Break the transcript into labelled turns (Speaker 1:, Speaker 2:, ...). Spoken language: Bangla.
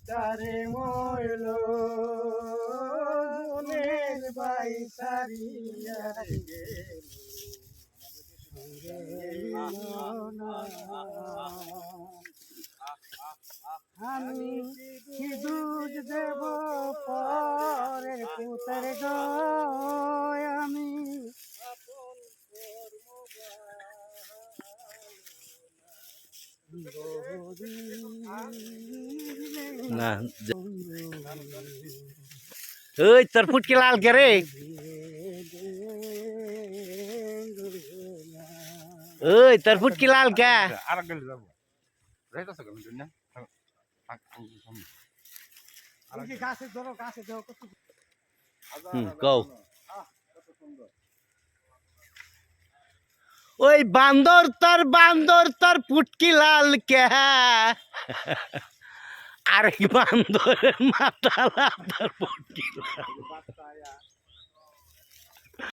Speaker 1: তারে মইল মনের বাই সারিয়া আমি কি দুধ দেব পরের পুতের গয় আমি
Speaker 2: না ওই তোর ফুটকি লাল কে রে ওই তোর ফুটকি লাল কে
Speaker 3: আর গেলে যাবো যাইতাছে কেন জন্য
Speaker 1: গাছে ধরো কত
Speaker 2: কও ওই বান্দর তোর ফুটকি লাল কে আরেক বান্দরের মাথা লাল তোর ফুটকি লাল